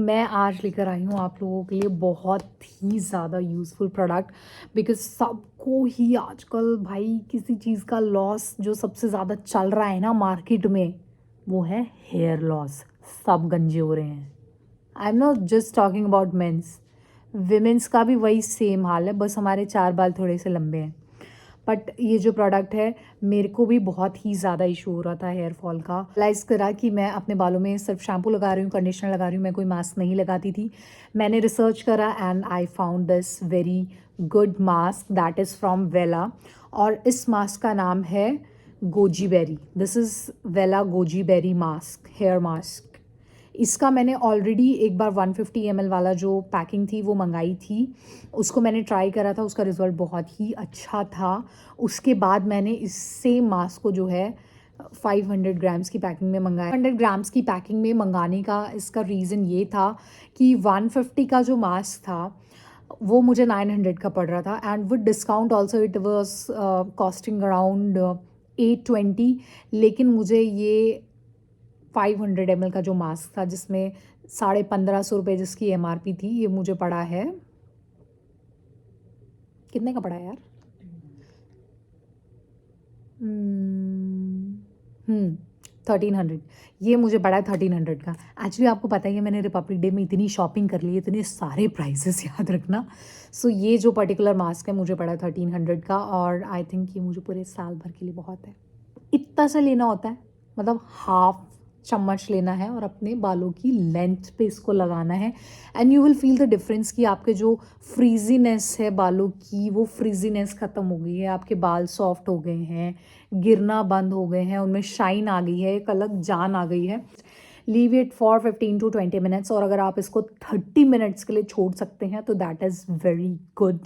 मैं आज लेकर आई हूँ आप लोगों के लिए बहुत ही ज़्यादा यूज़फुल प्रोडक्ट, बिकॉज़ सबको ही आजकल भाई किसी चीज़ का लॉस जो सबसे ज़्यादा चल रहा है ना मार्केट में, वो है हेयर लॉस। सब गंजे हो रहे हैं। I am not just talking about mens, womens का भी वही सेम हाल है, बस हमारे 4 बाल थोड़े से लंबे हैं। बट ये जो प्रोडक्ट है, मेरे को भी बहुत ही ज़्यादा इशू हो रहा था हेयर फॉल का। रियलाइज़ करा कि मैं अपने बालों में सिर्फ शैम्पू लगा रही हूँ, कंडीशनर लगा रही हूँ, मैं कोई मास्क नहीं लगाती थी। मैंने रिसर्च करा and I found this very good mask that is from Wella, और इस मास्क का नाम है goji berry. This is Wella goji berry mask, hair mask. इसका मैंने ऑलरेडी एक बार 150 ml वाला जो पैकिंग थी वो मंगाई थी, उसको मैंने ट्राई करा था, उसका रिज़ल्ट बहुत ही अच्छा था। उसके बाद मैंने इस सेम मास्क को जो है 500 ग्राम्स की पैकिंग में मंगाया। 100 ग्राम्स की पैकिंग में मंगाने का इसका रीज़न ये था कि 150 का जो मास्क था वो मुझे 900 का पड़ रहा था, and with discount also it was costing around 820। लेकिन मुझे ये 500 ml का जो मास्क था जिसमें 1550 रुपये जिसकी MRP थी, ये मुझे पड़ा है, कितने का पड़ा यार? 1300। ये मुझे पड़ा है 1300 का। एक्चुअली आपको पता ही है मैंने रिपब्लिक डे में इतनी शॉपिंग कर ली, इतने सारे प्राइसेस याद रखना। सो ये जो पर्टिकुलर मास्क है मुझे पड़ा है 1300 का, और आई थिंक ये मुझे पूरे साल भर के लिए बहुत है। इतना सा लेना होता है, मतलब हाफ चम्मच लेना है और अपने बालों की लेंथ पे इसको लगाना है, and you will feel the difference कि आपके जो फ्रीजीनेस है बालों की, वो फ्रीजीनेस ख़त्म हो गई है, आपके बाल सॉफ्ट हो गए हैं, गिरना बंद हो गए हैं, उनमें शाइन आ गई है, एक अलग जान आ गई है। Leave it for 15 to 20 minutes, और अगर आप इसको 30 मिनट्स के लिए छोड़ सकते हैं तो that is very good.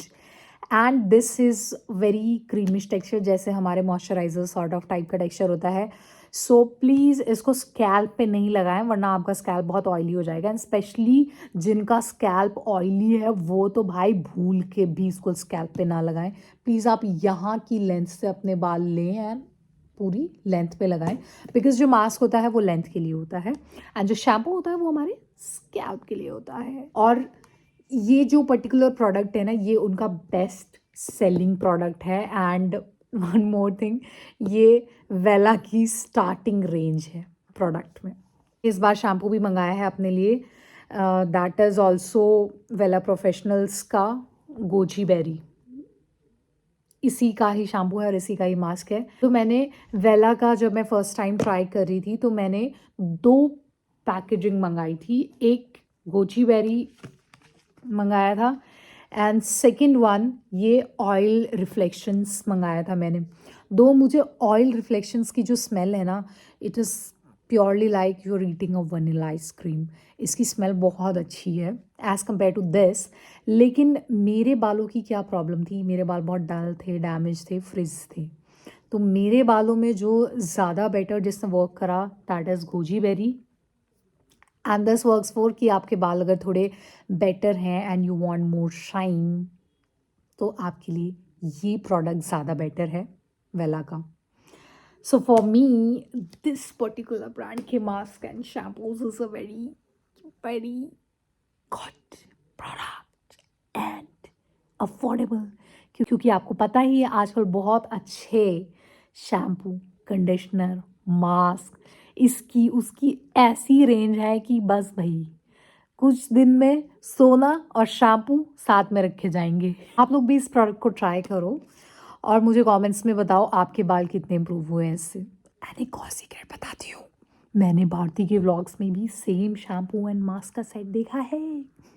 And this is very creamish texture, जैसे हमारे मॉइस्चराइजर सॉर्ट ऑफ टाइप का टेक्सचर होता है। सो प्लीज़ इसको स्कैल्प पे नहीं लगाएं, वरना आपका स्कैल्प बहुत ऑयली हो जाएगा, एंड स्पेशली जिनका स्कैल्प ऑयली है वो तो भाई भूल के भी इसको स्कैल्प पे ना लगाएं। प्लीज़ आप यहाँ की लेंथ से अपने बाल लें एंड पूरी लेंथ पे लगाएं, बिकॉज जो मास्क होता है वो लेंथ के लिए होता है, एंड जो शैम्पू होता है वो हमारे स्कैल्प के लिए होता है। और ये जो पर्टिकुलर प्रोडक्ट है ना, ये उनका बेस्ट सेलिंग प्रोडक्ट है। एंड वन मोर थिंग, ये वेला की स्टार्टिंग रेंज है प्रोडक्ट में। इस बार शैम्पू भी मंगाया है अपने लिए, दैट इज़ ऑल्सो वेला प्रोफेशनल्स का गोजी बेरी। इसी का ही शैम्पू है और इसी का ही मास्क है। तो मैंने वेला का जब मैं फ़र्स्ट टाइम ट्राई कर रही थी तो मैंने 2 पैकेजिंग मंगाई थी। एक गोजी बेरी मंगाया था, एंड सेकंड वन ये ऑयल रिफ्लेक्शंस मंगाया था मैंने। दो मुझे ऑयल रिफ्लेक्शंस की जो स्मेल है ना, it is purely like you are eating a vanilla ice cream. इसकी स्मेल बहुत अच्छी है एज़ कम्पेयर टू दिस। लेकिन मेरे बालों की क्या प्रॉब्लम थी, मेरे बाल बहुत डल थे, डैमेज थे, फ्रिज थे। तो मेरे बालों में जो ज़्यादा बेटर जिसने वर्क करा that is goji berry, and this works for कि आपके बाल अगर थोड़े बेटर हैं and you want more shine, तो आपके लिए ये प्रोडक्ट ज़्यादा बेटर है वेला का। So for me this particular brand के mask and shampoos is a very very good product and affordable, क्योंकि आपको पता ही है आजकल बहुत अच्छे शैम्पू, कंडीशनर, मास्क, इसकी उसकी ऐसी रेंज है कि बस भाई कुछ दिन में सोना और शैम्पू साथ में रखे जाएंगे। आप लोग भी इस प्रोडक्ट को ट्राई करो और मुझे कमेंट्स में बताओ आपके बाल कितने इम्प्रूव हुए हैं इससे। एंड एक और सीक्रेट बताती हूँ, मैंने भारती के व्लॉग्स में भी सेम शैम्पू एंड मास्क का सेट देखा है।